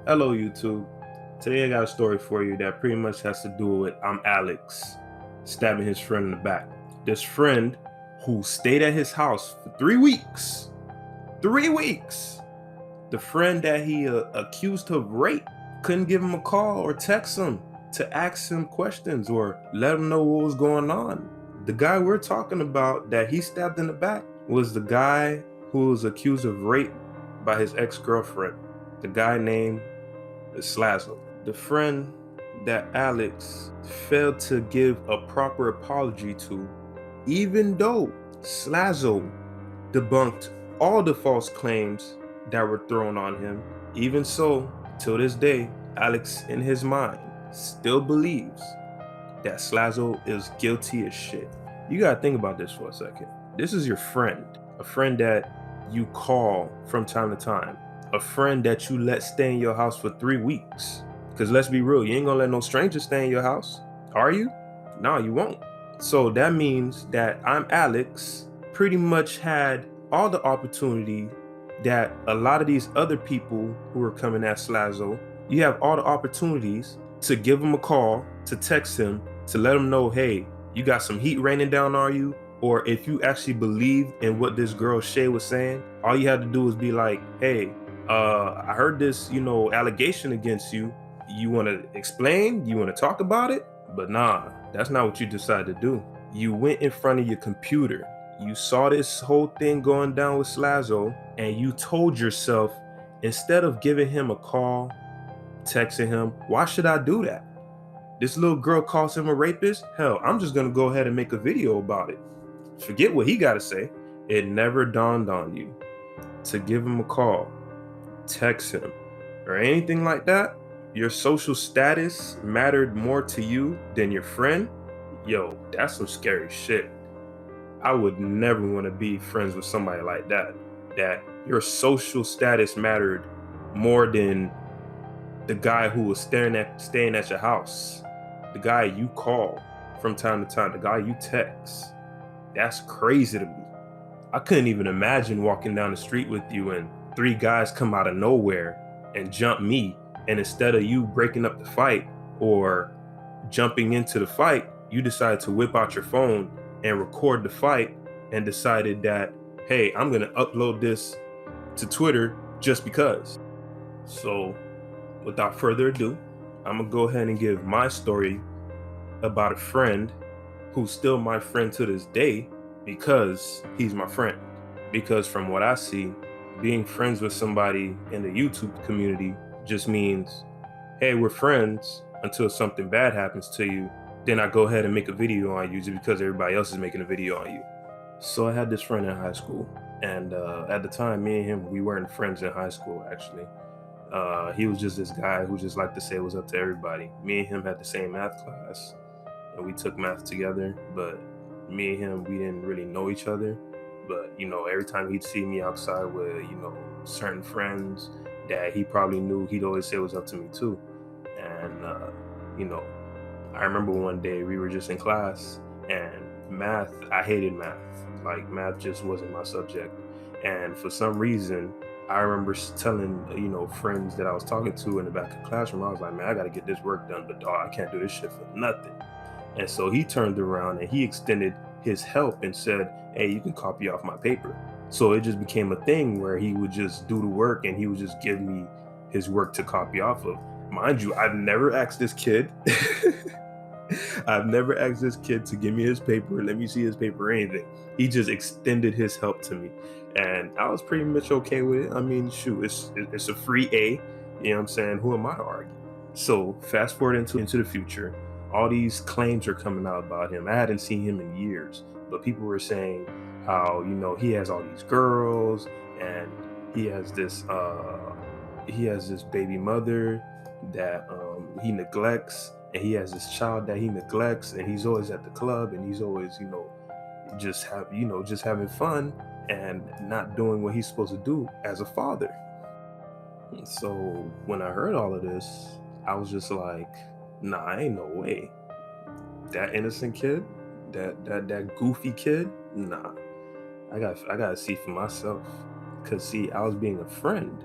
Hello, YouTube. Today I got a story for you that pretty much has to do with ImAllexx stabbing his friend in the back. This friend who stayed at his house for 3 weeks. 3 weeks. The friend that he accused of rape couldn't give him a call or text him to ask him questions or let him know what was going on. The guy we're talking about that he stabbed in the back was the guy who was accused of rape by his ex-girlfriend. The guy named Slazzle. The friend that Alex failed to give a proper apology to, even though Slazzle debunked all the false claims that were thrown on him. Even so, till this day, Alex in his mind still believes that Slazzle is guilty as shit. You gotta think about this for a second. This is your friend, a friend that you call from time to time, a friend that you let stay in your house for 3 weeks. Because let's be real, you ain't gonna let no stranger stay in your house, are you? No, you won't. So that means that ImAllexx pretty much had all the opportunity that a lot of these other people who are coming at Slazzle, you have all the opportunities to give him a call, to text him, to let him know, hey, you got some heat raining down on you. Or if you actually believed in what this girl Shay was saying, all you had to do was be like, hey, I heard this, allegation against you. You want to explain? You want to talk about it? But nah, that's not what you decided to do. You went in front of your computer. You saw this whole thing going down with Slazzle, and you told yourself, instead of giving him a call, texting him, why should I do that? This little girl calls him a rapist? Hell, I'm just gonna go ahead and make a video about it. Forget what he gotta say. It never dawned on you to give him a call, text him, or anything like that. Your social status mattered more to you than your friend. Yo, that's some scary shit. I would never want to be friends with somebody like that. That your social status mattered more than the guy who was staying at your house, the guy you call from time to time, the guy you text. That's crazy to me. I couldn't even imagine walking down the street with you and 3 guys come out of nowhere and jump me, and instead of you breaking up the fight or jumping into the fight, you decided to whip out your phone and record the fight and decided that, hey, I'm gonna upload this to Twitter just because. So without further ado, I'm gonna go ahead and give my story about a friend who's still my friend to this day because he's my friend. Because from what I see, being friends with somebody in the YouTube community just means, hey, we're friends until something bad happens to you. Then I go ahead and make a video on you just because everybody else is making a video on you. So I had this friend in high school, and at the time, me and him, we weren't friends in high school, actually. He was just this guy who just liked to say what's up to everybody. Me and him had the same math class, and we took math together, but me and him, we didn't really know each other. But, every time he'd see me outside with, certain friends that he probably knew, he'd always say what's up to me too. And, I remember one day we were just in class, and math, I hated math. Like, math just wasn't my subject. And for some reason, I remember telling, friends that I was talking to in the back of the classroom, I was like, man, I got to get this work done, but dog, I can't do this shit for nothing. And so he turned around and he extended his help and said, hey, you can copy off my paper. So it just became a thing where he would just do the work and he would just give me his work to copy off of. Mind you, I've never asked this kid. I've never asked this kid to give me his paper, let me see his paper or anything. He just extended his help to me. And I was pretty much okay with it. I mean, shoot, it's a free A. You know what I'm saying? Who am I to argue? So fast forward into the future. All these claims are coming out about him. I hadn't seen him in years, but people were saying how, he has all these girls and he has this baby mother that he neglects, and he has this child that he neglects, and he's always at the club and he's always, just having fun and not doing what he's supposed to do as a father. And so when I heard all of this, I was just like, nah, ain't no way. That innocent kid, that goofy kid, nah. I gotta see for myself. Cause see, I was being a friend.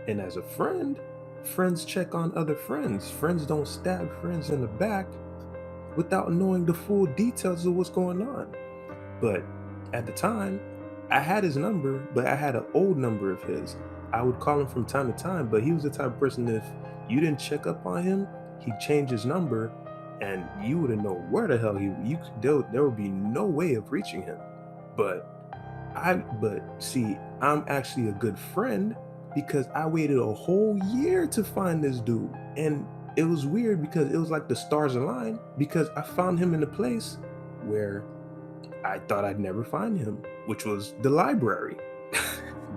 And as a friend, friends check on other friends. Friends don't stab friends in the back without knowing the full details of what's going on. But at the time, I had his number, but I had an old number of his. I would call him from time to time, but he was the type of person, if you didn't check up on him, he'd change his number and you wouldn't know where the hell there would be no way of reaching him. But see, I'm actually a good friend because I waited a whole year to find this dude. And it was weird because it was like the stars aligned, because I found him in a place where I thought I'd never find him, which was the library.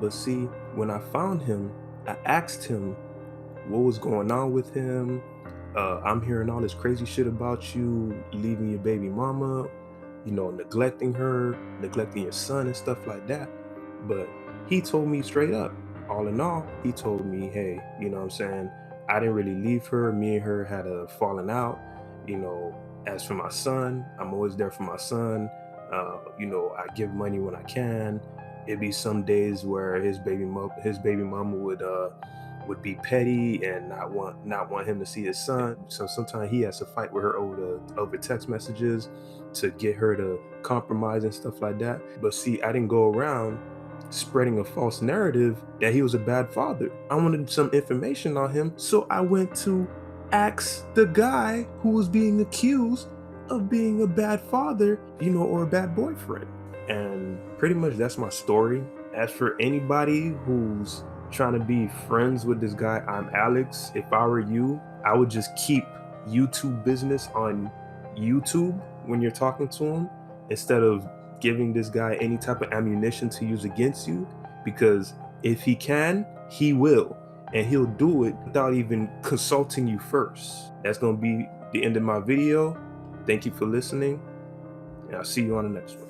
But see, when I found him, I asked him what was going on with him. I'm hearing all this crazy shit about you leaving your baby mama, neglecting her, neglecting your son and stuff like that. But he told me straight up, all in all, he told me, hey, you know what I'm saying? I didn't really leave her. Me and her had a falling out. As for my son, I'm always there for my son. I give money when I can. It'd be some days where his baby mama would be petty and not want him to see his son. So sometimes he has to fight with her over text messages to get her to compromise and stuff like that. But see, I didn't go around spreading a false narrative that he was a bad father. I wanted some information on him, so I went to ask the guy who was being accused of being a bad father, or a bad boyfriend. And pretty much that's my story. As for anybody who's trying to be friends with this guy, ImAllexx, if I were you, I would just keep YouTube business on YouTube when you're talking to him, instead of giving this guy any type of ammunition to use against you, because if he can, he will, and he'll do it without even consulting you first. That's going to be the end of my video. Thank you for listening, and I'll see you on the next one.